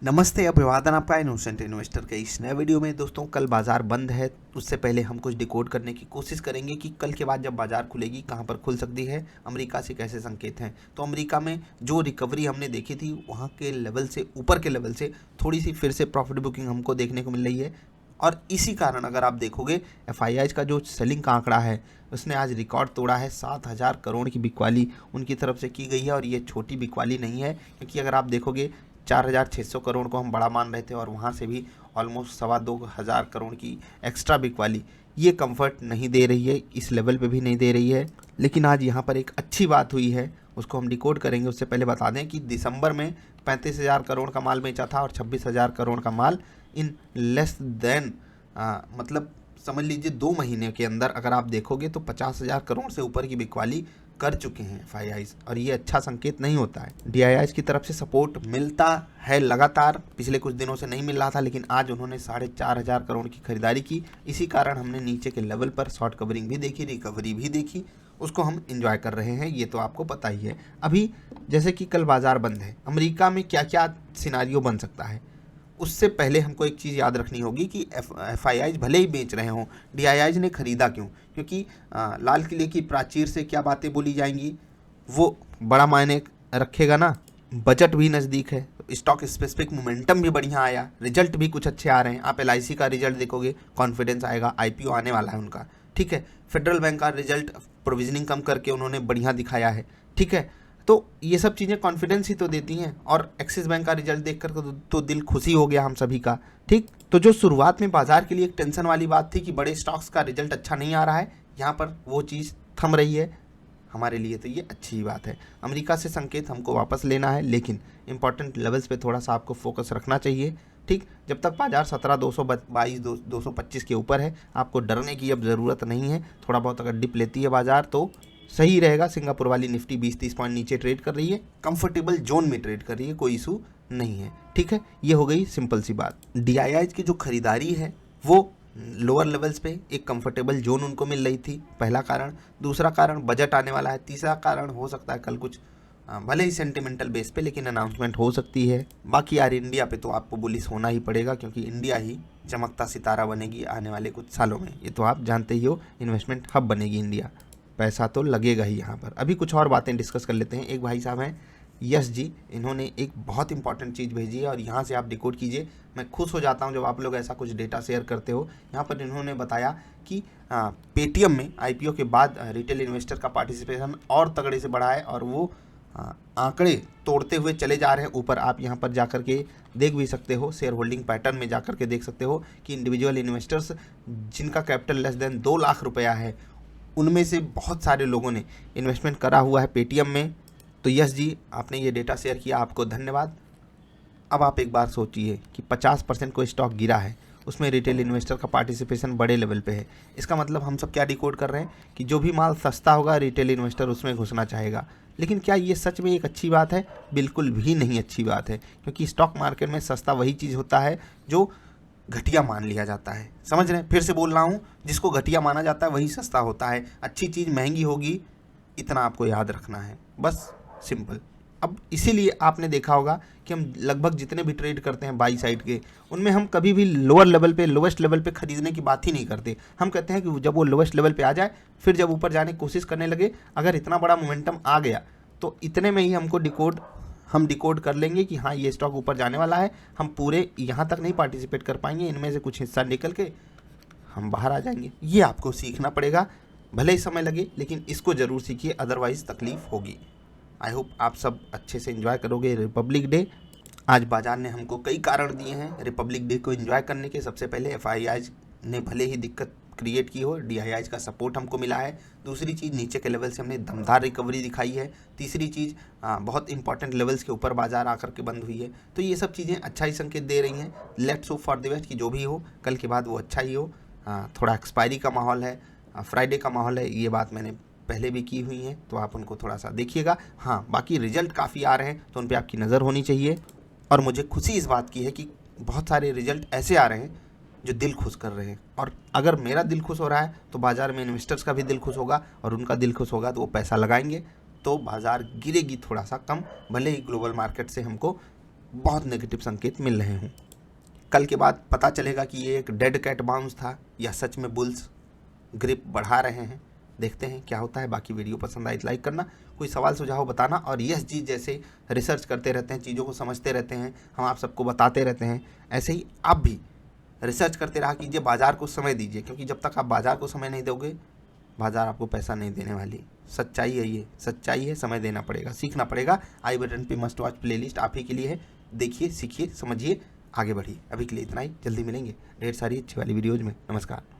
नमस्ते, अभिवादन आपका इनोसेंट इन्वेस्टर के इस नए वीडियो में। दोस्तों, कल बाजार बंद है, उससे पहले हम कुछ डिकोड करने की कोशिश करेंगे कि कल के बाद जब बाजार खुलेगी कहां पर खुल सकती है, अमेरिका से कैसे संकेत हैं। तो अमेरिका में जो रिकवरी हमने देखी थी वहां के लेवल से, ऊपर के लेवल से थोड़ी सी फिर से प्रॉफिट बुकिंग हमको देखने को मिल रही है। और इसी कारण अगर आप देखोगे एफआईआई का जो सेलिंग का आंकड़ा है उसने आज रिकॉर्ड तोड़ा है। 7,000 करोड़ की बिकवाली उनकी तरफ से की गई है और ये छोटी बिकवाली नहीं है, क्योंकि अगर आप देखोगे 4,600 करोड़ को हम बड़ा मान रहे थे और वहाँ से भी ऑलमोस्ट 2,2500 करोड़ की एक्स्ट्रा बिकवाली ये कंफर्ट नहीं दे रही है, इस लेवल पे भी नहीं दे रही है। लेकिन आज यहाँ पर एक अच्छी बात हुई है, उसको हम डिकोड करेंगे। उससे पहले बता दें कि दिसंबर में 35,000 करोड़ का माल बेचा था और 26,000 करोड़ का माल इन लेस देन मतलब समझ लीजिए 2 महीने के अंदर अगर आप देखोगे तो 50,000 करोड़ से ऊपर की बिकवाली कर चुके हैं एफआईआईज, और ये अच्छा संकेत नहीं होता है। डीआईआईज की तरफ से सपोर्ट मिलता है लगातार, पिछले कुछ दिनों से नहीं मिल रहा था, लेकिन आज उन्होंने 4,500 करोड़ की खरीदारी की। इसी कारण हमने नीचे के लेवल पर शॉर्ट कवरिंग भी देखी, रिकवरी भी देखी, उसको हम एंजॉय कर रहे हैं, ये तो आपको पता ही है। अभी जैसे कि कल बाजार बंद है, अमेरिका में क्या क्या सिनारियो बन सकता है, उससे पहले हमको एक चीज़ याद रखनी होगी कि एफआईआईज भले ही बेच रहे हों, डीआईआईज ने खरीदा क्यों? क्योंकि लाल किले की प्राचीर से क्या बातें बोली जाएंगी वो बड़ा मायने रखेगा ना। बजट भी नज़दीक है, स्टॉक स्पेसिफिक मोमेंटम भी बढ़िया आया, रिजल्ट भी कुछ अच्छे आ रहे हैं। आप एलआईसी का रिजल्ट देखोगे, कॉन्फिडेंस आएगा, आईपीओ आने वाला है उनका, ठीक है। फेडरल बैंक का रिजल्ट प्रोविजनिंग कम करके उन्होंने बढ़िया दिखाया है, ठीक है। तो ये सब चीज़ें कॉन्फिडेंस ही तो देती हैं। और एक्सिस बैंक का रिजल्ट देखकर तो दिल खुशी हो गया हम सभी का, ठीक। तो जो शुरुआत में बाजार के लिए एक टेंशन वाली बात थी कि बड़े स्टॉक्स का रिजल्ट अच्छा नहीं आ रहा है, यहाँ पर वो चीज़ थम रही है हमारे लिए, तो ये अच्छी बात है। अमेरिका से संकेत हमको वापस लेना है, लेकिन इंपॉर्टेंट लेवल्स पे थोड़ा सा आपको फोकस रखना चाहिए, ठीक। जब तक बाजार 17,222 225 के ऊपर है, आपको डरने की अब ज़रूरत नहीं है। थोड़ा बहुत अगर डिप लेती है बाजार तो सही रहेगा। सिंगापुर वाली निफ्टी 20-30 पॉइंट नीचे ट्रेड कर रही है, कंफर्टेबल जोन में ट्रेड कर रही है, कोई इशू नहीं है, ठीक है। ये हो गई सिंपल सी बात। डीआईआईज की जो खरीदारी है वो लोअर लेवल्स पे एक कंफर्टेबल जोन उनको मिल रही थी, पहला कारण। दूसरा कारण बजट आने वाला है। तीसरा कारण हो सकता है कल कुछ भले ही सेंटिमेंटल बेस पे, लेकिन अनाउंसमेंट हो सकती है। बाकी यार इंडिया पे तो आपको बुलिश होना ही पड़ेगा, क्योंकि इंडिया ही चमकता सितारा बनेगी आने वाले कुछ सालों में, ये तो आप जानते ही हो। इन्वेस्टमेंट हब बनेगी इंडिया, पैसा तो लगेगा ही यहाँ पर। अभी कुछ और बातें डिस्कस कर लेते हैं। एक भाई साहब हैं यश जी, इन्होंने एक बहुत इंपॉर्टेंट चीज़ भेजी है और यहाँ से आप डिकोड कीजिए। मैं खुश हो जाता हूँ जब आप लोग ऐसा कुछ डेटा शेयर करते हो। यहाँ पर इन्होंने बताया कि पेटीएम में आईपीओ के बाद रिटेल इन्वेस्टर का पार्टिसिपेशन और तगड़े से बढ़ा है और वो आंकड़े तोड़ते हुए चले जा रहे हैं ऊपर। आप यहाँ पर जाकर के देख भी सकते हो, शेयर होल्डिंग पैटर्न में जाकर के देख सकते हो कि इंडिविजुअल इन्वेस्टर्स जिनका कैपिटल लेस देन 2 लाख रुपया है, उनमें से बहुत सारे लोगों ने इन्वेस्टमेंट करा हुआ है पेटीएम में। तो यस जी, आपने ये डेटा शेयर किया, आपको धन्यवाद। अब आप एक बार सोचिए कि 50% कोई स्टॉक गिरा है, उसमें रिटेल इन्वेस्टर का पार्टिसिपेशन बड़े लेवल पे है। इसका मतलब हम सब क्या डिकोड कर रहे हैं कि जो भी माल सस्ता होगा रिटेल इन्वेस्टर उसमें घुसना चाहेगा। लेकिन क्या ये सच में एक अच्छी बात है? बिल्कुल भी नहीं अच्छी बात है, क्योंकि स्टॉक मार्केट में सस्ता वही चीज़ होता है जो घटिया मान लिया जाता है। समझ रहे हैं? फिर से बोल रहा हूँ, जिसको घटिया माना जाता है वही सस्ता होता है। अच्छी चीज़ महंगी होगी, इतना आपको याद रखना है, बस सिंपल। अब इसीलिए आपने देखा होगा कि हम लगभग जितने भी ट्रेड करते हैं बाई साइड के, उनमें हम कभी भी लोअर लेवल पे, लोवेस्ट लेवल पे खरीदने की बात ही नहीं करते। हम कहते हैं कि जब वो लोवेस्ट लेवल पे आ जाए, फिर जब ऊपर जाने की कोशिश करने लगे, अगर इतना बड़ा मोमेंटम आ गया तो इतने में ही हम डिकोड कर लेंगे कि हाँ ये स्टॉक ऊपर जाने वाला है। हम पूरे यहाँ तक नहीं पार्टिसिपेट कर पाएंगे, इनमें से कुछ हिस्सा निकल के हम बाहर आ जाएंगे। ये आपको सीखना पड़ेगा, भले ही समय लगे, लेकिन इसको ज़रूर सीखिए, अदरवाइज़ तकलीफ़ होगी। आई होप आप सब अच्छे से एंजॉय करोगे रिपब्लिक डे। आज बाजार ने हमको कई कारण दिए हैं रिपब्लिक डे को एंजॉय करने के। सबसे पहले एफआईआईज ने भले ही दिक्कत क्रिएट की हो, डीआईआईज का सपोर्ट हमको मिला है। दूसरी चीज़, नीचे के लेवल से हमने दमदार रिकवरी दिखाई है। तीसरी चीज़, बहुत इंपॉर्टेंट लेवल्स के ऊपर बाजार आकर के बंद हुई है। तो ये सब चीज़ें अच्छा ही संकेत दे रही हैं। Let's hope for the best कि जो भी हो कल के बाद वो अच्छा ही हो। थोड़ा एक्सपायरी का माहौल है, फ्राइडे का माहौल है, ये बात मैंने पहले भी की हुई हैं, तो आप उनको थोड़ा सा देखिएगा। हाँ, बाकी रिजल्ट काफ़ी आ रहे हैं तो उन पर आपकी नज़र होनी चाहिए। और मुझे खुशी इस बात की है कि बहुत सारे रिजल्ट ऐसे आ रहे हैं जो दिल खुश कर रहे हैं, और अगर मेरा दिल खुश हो रहा है तो बाज़ार में इन्वेस्टर्स का भी दिल खुश होगा, और उनका दिल खुश होगा तो वो पैसा लगाएंगे, तो बाज़ार गिरेगी थोड़ा सा कम। भले ही ग्लोबल मार्केट से हमको बहुत नेगेटिव संकेत मिल रहे हों। कल के बाद पता चलेगा कि ये एक डेड कैट बाउंस था या सच में बुल्स ग्रिप बढ़ा रहे हैं। देखते हैं क्या होता है। बाकी वीडियो पसंद आई तो लाइक करना, कोई सवाल सुझाव बताना, और यस जी जैसे रिसर्च करते रहते हैं, चीज़ों को समझते रहते हैं, हम आप सबको बताते रहते हैं, ऐसे ही आप भी रिसर्च करते रहा कीजिए, बाज़ार को समय दीजिए, क्योंकि जब तक आप बाज़ार को समय नहीं दोगे बाज़ार आपको पैसा नहीं देने वाली। सच्चाई है, ये सच्चाई है, समय देना पड़ेगा, सीखना पड़ेगा। आई बटन पे मस्ट वॉच प्लेलिस्ट आप ही के लिए है, देखिए, सीखिए, समझिए, आगे बढ़िए। अभी के लिए इतना ही, जल्दी मिलेंगे ढेर सारी अच्छी वाली वीडियोज़ में। नमस्कार।